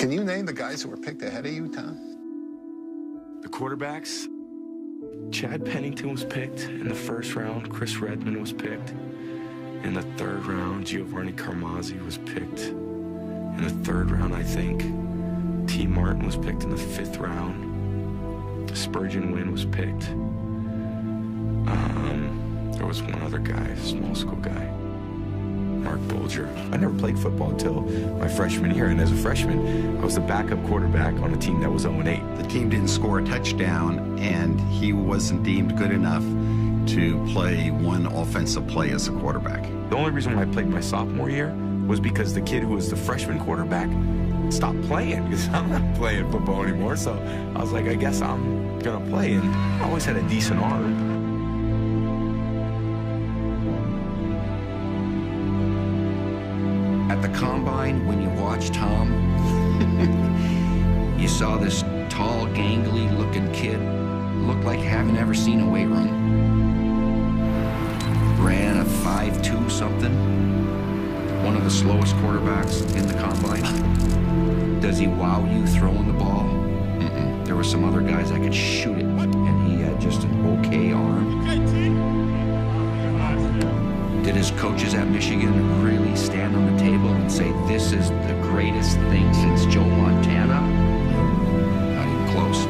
Can you name the guys who were picked ahead of you, Tom? The quarterbacks, Chad Pennington was picked in the first round. Chris Redman was picked. In the third round, Giovanni Carmazzi was picked. In the third round, I think, T. Martin was picked in the fifth round. Spurgeon Wynn was picked. There was one other guy, small school guy, Mark Bolger. I never played football until my freshman year, and as a freshman, I was the backup quarterback on a team that was 0-8. The team didn't score a touchdown, and he wasn't deemed good enough to play one offensive play as a quarterback. The only reason why I played my sophomore year was because the kid who was the freshman quarterback stopped playing, because I'm not playing football anymore. So I was like, I guess I'm going to play, and I always had a decent arm. At the combine, when you watch Tom, you saw this tall, gangly-looking kid, looked like you haven't ever seen a weight room. Ran a 5.2 something, one of the slowest quarterbacks in the combine. Does he wow you throwing the ball? There were some other guys that could shoot it, and he had just an okay arm. Did his coaches at Michigan really stand on the table and say, this is the greatest thing since Joe Montana? Not even close.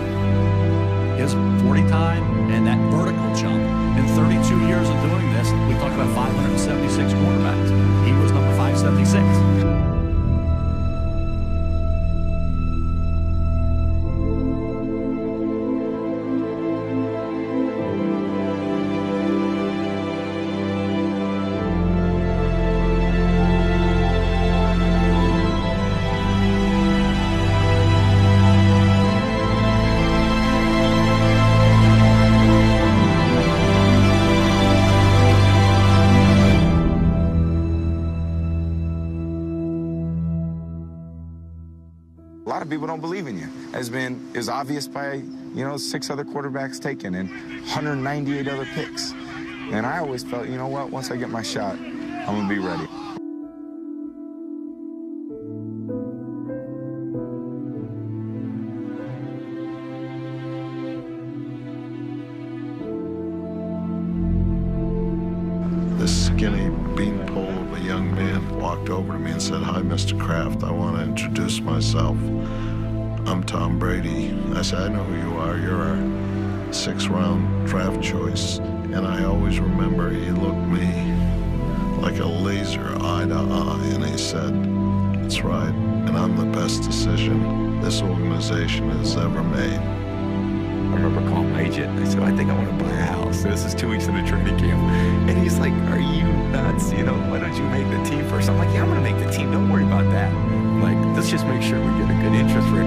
His 40 time and that vertical jump in 32 years of doing this, we talked about 576 quarterbacks. He was number 576. A lot of people don't believe in you. It was obvious by, 6 other quarterbacks taken and 198 other picks. And I always felt, you know what, once I get my shot, I'm going to be ready. This skinny beanpole of a young man walked over to me and said, "Hi, Mr. Kraft, I want to introduce myself. I'm Tom Brady." I said, "I know who you are. You're our 6th-round draft choice." And I always remember he looked me like a laser, eye to eye, and he said, "That's right, and I'm the best decision this organization has ever made." I remember calling my agent. I said, I think I want to buy a house. This is 2 weeks into training camp. And he's like, are you nuts? Why don't you make the team first? I'm like, yeah, I'm going to make the team. Don't worry about that. Like, let's just make sure we get a good interest rate.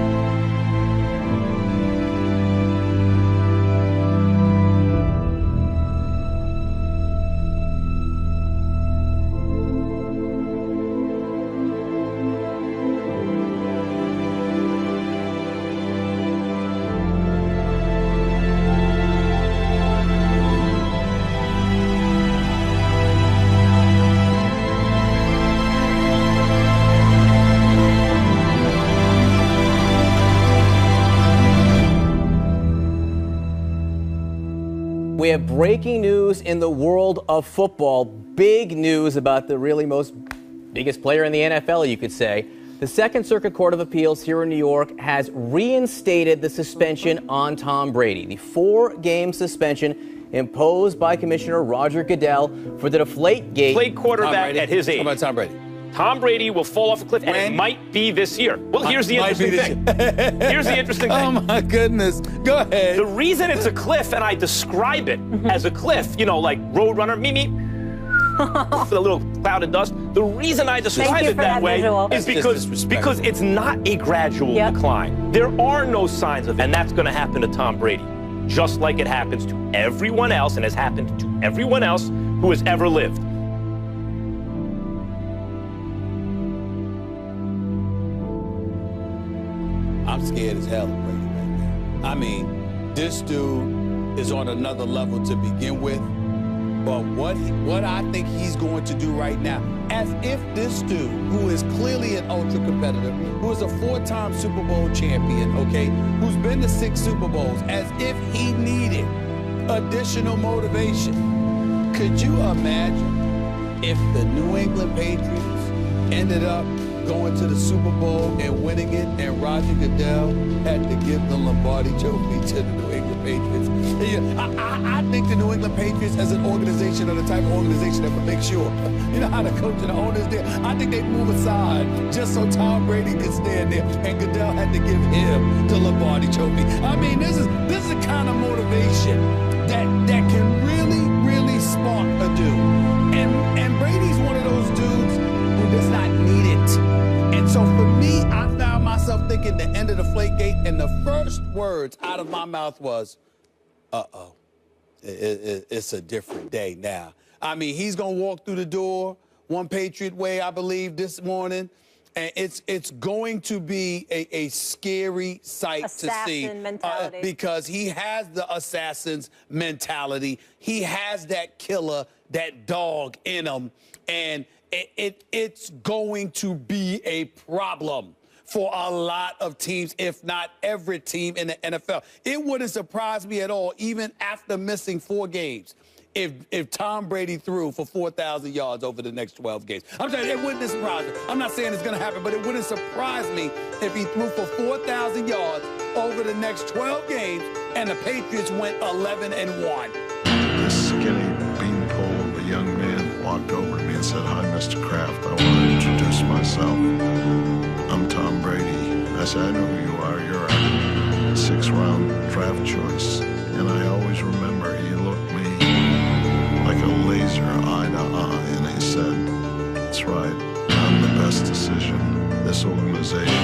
We have breaking news in the world of football. Big news about the biggest player in the NFL, you could say. The Second Circuit Court of Appeals here in New York has reinstated the suspension on Tom Brady. The 4-game suspension imposed by Commissioner Roger Goodell for the Deflategate. Played quarterback at his age. How about Tom Brady? Tom Brady will fall off a cliff, and it might be this year. Well, here's the interesting thing. Here's the interesting thing. Oh, my goodness. Go ahead. The reason it's a cliff, and I describe it as a cliff, like Roadrunner, with a little cloud of dust. The reason I describe it that way is because it's not a gradual decline. There are no signs of it, and that's going to happen to Tom Brady, just like it happens to everyone else and has happened to everyone else who has ever lived. I'm scared as hell of Brady right now. I mean, this dude is on another level to begin with. But what I think he's going to do right now, as if this dude, who is clearly an ultra competitor, who is a 4-time Super Bowl champion, okay, who's been to 6 Super Bowls, as if he needed additional motivation. Could you imagine if the New England Patriots ended up going to the Super Bowl and winning it, and Roger Goodell had to give the Lombardi Trophy to the New England Patriots? I think the New England Patriots as an organization are the type of organization that would make sure, you know how the coach and the owners there, I think they'd move aside just so Tom Brady could stand there, and Goodell had to give him the Lombardi Trophy. I mean, this is the kind of motivation that can really spark a dude. And Brady's one of those dudes who does not need it. And so for me, I found myself thinking the end of the Deflategate, and the first words out of my mouth was, uh-oh, it's a different day now. I mean, he's going to walk through the door one Patriot way, I believe, this morning. And it's going to be a scary sight to see because he has the assassin's mentality. He has that killer, that dog in him, and it's going to be a problem for a lot of teams, if not every team in the NFL. It wouldn't surprise me at all, even after missing 4 games, if Tom Brady threw for 4,000 yards over the next 12 games. I'm saying it wouldn't surprise me. I'm not saying it's going to happen, but it wouldn't surprise me if he threw for 4,000 yards over the next 12 games and the Patriots went 11-1. This skinny beanpole of a young man walked over to me and said, "Hi, Mr. Kraft. I want to introduce myself. I'm Tom Brady." I said, "I know who you are. You're a 6th-round draft choice." And I always remember he looked me like a laser, eye to eye, and he said, "That's right. I'm the best decision this organization